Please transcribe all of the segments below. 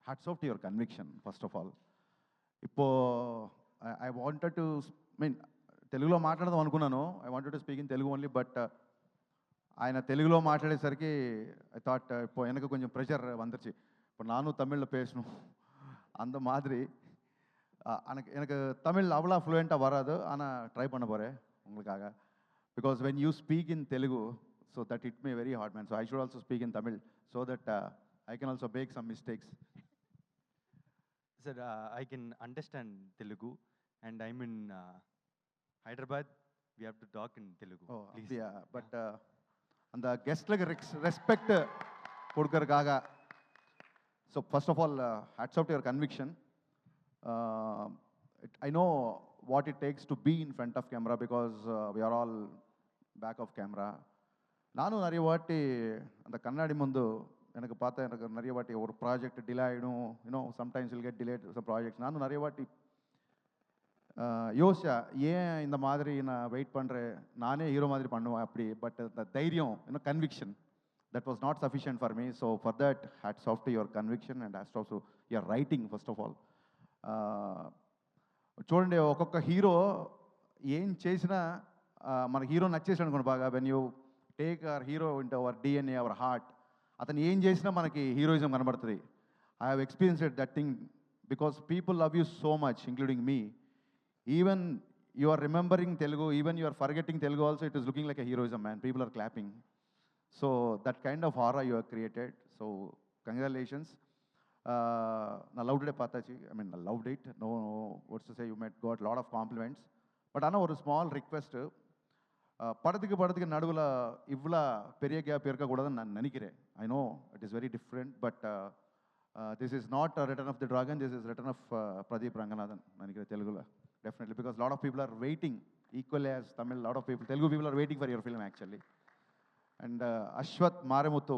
Hats off to your conviction first of all. ఇప్పుడు I wanted to mean తెలుగులో మాట్లాడదాం అనుకున్నాను. I wanted to speak in Telugu only, but ఆయన తెలుగులో మాట్లాడేసరికి I thought இப்போ எனக்கு கொஞ்சம் ப்ரெஷர் வந்துருச்சு. இப்போ நானும் தமிழில் பேசணும் அந்த மாதிரி. எனக்கு தமிழ் அவ்வளோ ஃப்ளூயண்ட்டாக வராது, ஆனால் ட்ரை பண்ண போகிறேன் உங்களுக்காக. Because when you speak in Telugu, so that it may very hard man. So I should also speak in Tamil so that I can also make some mistakes. Sir, I can understand Telugu, and I'm in Hyderabad. We have to talk in Telugu. Oh, please. Yeah, but and the guest like respect கொடுக்கறதுக்காக. So first of all, hats off to your conviction. I know what it takes to be in front of camera because we are all back of camera. நானும் நிறைய வாட்டி அந்த கண்ணாடி முந்து எனக்கு பார்த்தா எனக்கு நிறைய வாட்டி ஒரு ப்ராஜெக்ட் டிலே ஆகிடும். You know sometimes will get delayed some projects. நானும் நிறைய வாட்டி யோசிச்சா ஏன் இந்த மாதிரி நான் வெயிட் பண்ணுறேன், நானே ஹீரோ மாதிரி பண்ணுவேன் அப்படி. பட் த தைரியம், you know conviction, that was not sufficient for me. So for that, hats off to your conviction and hats off to your writing first of all. చూడండి, ఒక్కొక్క హీరో ఏం చేసినా మన హీరో నచ్చేసాడు అనుకోండి బాగా. When you take our hero into our DNA, our heart, అతను ఏం చేసినా మనకి హీరోయిజం కనబడుతుంది. I have experienced that thing because people love you so much, including me. Even you are remembering Telugu, even you are forgetting Telugu also, it is looking like a heroism man. People are clapping. So that kind of aura you have created. So congratulations. I loved it, Pataji. I mean, I loved it. No, what's to say, you met got a lot of compliments. But Anna, one small request. Padadiki naduvula ivla periya gap irkakudadanu nanu nenikire. I know it is very different, but this is not a Return of the Dragon. This is Return of Pradeep Ranganathan. Nenikire Telugula. Definitely, because a lot of people are waiting, equally as Tamil. A lot of people, Telugu people are waiting for your film actually. And Ashwath Maramuthu,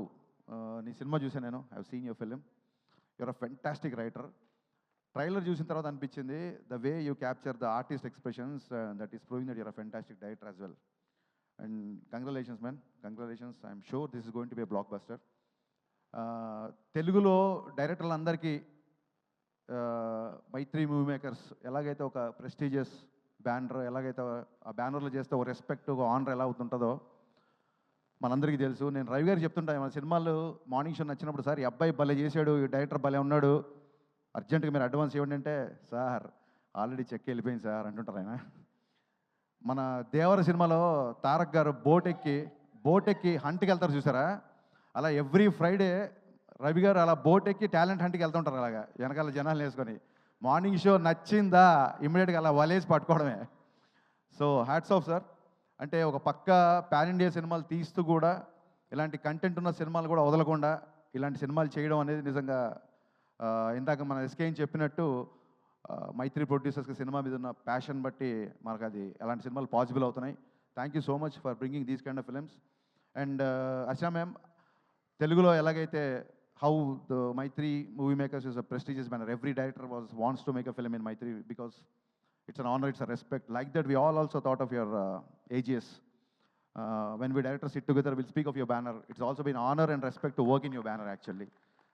నీ cinema చూసాను నేను. I have seen your film. Your a fantastic writer. Trailer చూసిన తర్వాత అనిపించింది the way you capture the artist expressions, that is proving that your a fantastic director as well. And congratulations man, congratulations. I'm sure this is going to B a block buster. తెలుగులో డైరెక్టర్లందరికీ మైత్రి movie makers ఎలాగైతే ఒక prestigious banner, ఎలాగైతే ఆ బ్యానర్లో చేస్తే ఒక respect, ఒక honour ఎలా అవుతుంటుందో మనందరికీ తెలుసు. నేను రవి గారికి చెప్తుంటాను, మన సినిమాలు మార్నింగ్ షో నచ్చినప్పుడు, సార్ ఈ అబ్బాయి భలే చేశాడు, ఈ డైరెక్టర్ భలే ఉన్నాడు, అర్జెంటుగా మీరు అడ్వాన్స్ ఇవ్వండి అంటే, సార్ ఆల్రెడీ చెక్ వెళ్ళిపోయింది సార్ అంటుంటారు ఆయన. మన దేవర సినిమాలో తారక్ గారు బోట్ ఎక్కి హంట్కి వెళ్తారు చూసారా, అలా ఎవ్రీ ఫ్రైడే రవి గారు అలా బోట్ ఎక్కి టాలెంట్ హంట్కి వెళ్తుంటారు. అలాగా వెనకాల జనాలు వేసుకొని మార్నింగ్ షో నచ్చిందా ఇమ్మీడియట్గా అలా వలేసి పట్టుకోవడమే. So hats off sir. అంటే ఒక పక్క పాన్ ఇండియా సినిమాలు తీస్తూ కూడా ఇలాంటి కంటెంట్ ఉన్న సినిమాలు కూడా వదలకుండా ఇలాంటి సినిమాలు చేయడం అనేది నిజంగా ఇందాక మన ఎస్కేఎం చెప్పినట్టు మైత్రి ప్రొడ్యూసర్స్కి సినిమా మీద ఉన్న ప్యాషన్ బట్టి మనకు అది అలాంటి సినిమాలు పాసిబుల్ అవుతున్నాయి. Thank you so much for bringing these kind of films. And Archana ma'am, తెలుగులో ఎలాగైతే how the Mythri movie makers is a prestigious banner, every director wants to make a film in Mythri because it's an honor, it's a respect. Like that, we all also thought of your AGS. When we directors sit together, we'll speak of your banner. It's also been honor and respect to work in your banner, actually.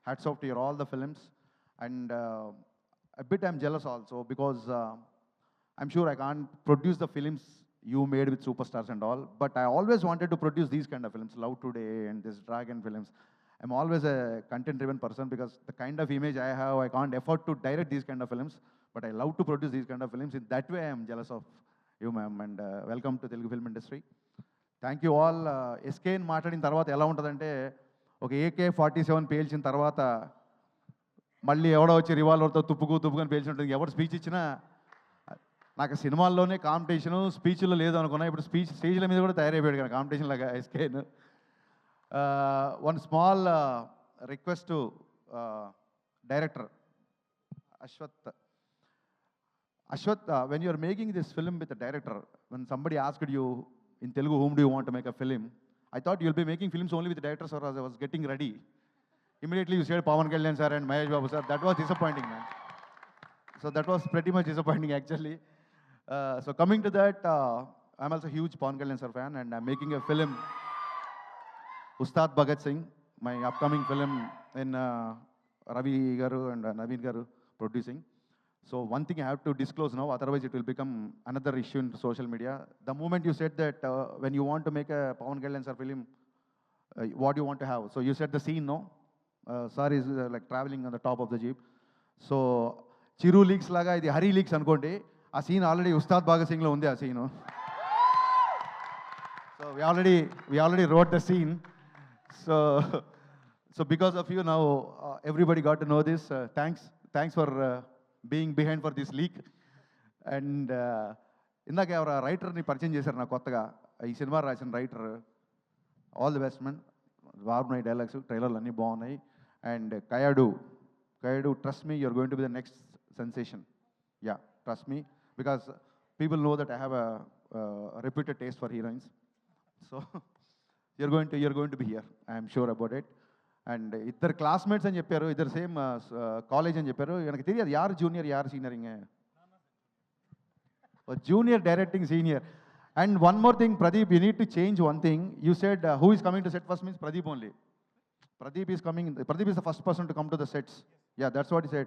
Hats off to your all the films. And a bit I'm jealous also because I'm sure I can't produce the films you made with superstars and all, but I always wanted to produce these kind of films, Love Today and this Dragon films. I'm always a content-driven person because the kind of image I have, I can't afford to direct these kind of films. But I love to produce these kind of films. In that way, I am jealous of you, ma'am. And welcome to Telugu film industry. Thank you all. SKN మాట్లాడిన తర్వాత ఎలా ఉంటుందంటే, ఒక AK-47 పేల్చిన తర్వాత మళ్ళీ ఎవడో వచ్చి రివాల్వర్తో తుప్పుకొని పేల్చి ఉంటుంది. ఎవరు స్పీచ్ ఇచ్చినా నాకు సినిమాల్లోనే కాంపిటీషను, స్పీచ్లో లేదు అనుకున్నా. ఇప్పుడు స్టేజ్ల మీద కూడా తయారైపోయాడు కదా కాంపిటీషన్ లాగా SKN. One small request to director Ashwath, when you are making this film with the director, when somebody asked you in Telugu, whom do you want to make a film? I thought you'll be making films only with the directors, or as I was getting ready. Immediately you said Pawan Kalyan sir and Mahesh Babu sir. That was disappointing, man. So that was pretty much disappointing actually. So coming to that, I'm also a huge Pawan Kalyan sir fan, and I'm making a film, Ustad Bhagat Singh, my upcoming film in Ravi garu and Naveen garu producing. So one thing I have to disclose now, otherwise it will become another issue in social media. The moment you said that when you want to make a Pawan Kalyan sir film, what do you want to have? So you said the scene, no? Sir is like traveling on the top of the jeep. So Chiru leaks laga idi Hari leaks అనుకోండి. ఆ scene already Ustaad Bhagat సింగ్లో ఉంది ఆ scene. So we already wrote the scene. So because of you now, everybody got to know this. Thanks for being behind for this leak. And ఇందాక ఎవరు రైటర్ని పరిచయం చేశారు నాకు కొత్తగా, ఈ సినిమా రాసిన writer. All the best man, బాగున్నాయి డైలాగ్స్, ట్రైలర్లు అన్నీ బాగున్నాయి. And Kayadu trust me, you're going to be the next sensation. Yeah, trust me, because people know that I have a reputed taste for heroines. So you're going to be here, I am sure about it. And ఇద్దరు classmates అని చెప్పారు, ఇద్దరు same college అని చెప్పారు. నాకు తెలియదు యారు junior యారు senior. Junior directing senior. And one more thing, Pradeep, you need to change one thing. You said who is coming to set first means Pradeep only. Pradeep is the first person to come to the sets. Yeah, that's what he said.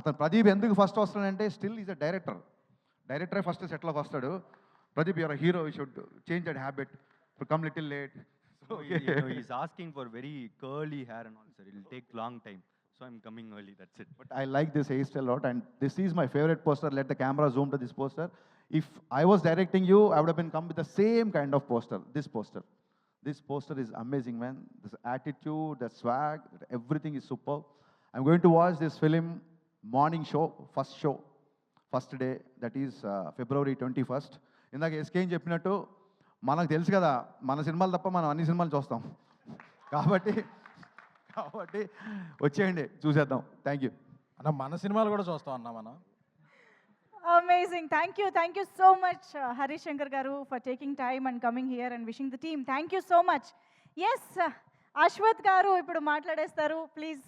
అతను ప్రదీప్ ఎందుకు first వస్తాడంటే still is a డైరెక్టరే first సెట్లో వస్తాడు. Pradeep, you're a hero, you should change that habit, come little late. So, he's asking for very curly hair and all, sir. It'll take long time. So I'm coming early, that's it. But I like this hairstyle a lot, and this is my favorite poster. Let the camera zoom to this poster. If I was directing you, I would have been come with the same kind of poster. This poster is amazing, man. This attitude, the swag, everything is superb. I'm going to watch this film morning show, first day, that is February 21st. ఇందాక SK అని చెప్పినట్టు మనకు తెలుసు కదా, మన సినిమాలు తప్ప మనం అన్ని సినిమాలు చూస్తాం. కాబట్టి వచ్చేయండి, చూసేద్దాం. థ్యాంక్ యూ అన్న. మన సినిమాలు కూడా చూస్తాం అన్న మనం. Amazing. Thank you so much, Harish Shankar garu, for taking time and coming here and wishing the team. Thank you so much. Yes, Ashwath garu ఇప్పుడు మాట్లాడేస్తారు, ప్లీజ్.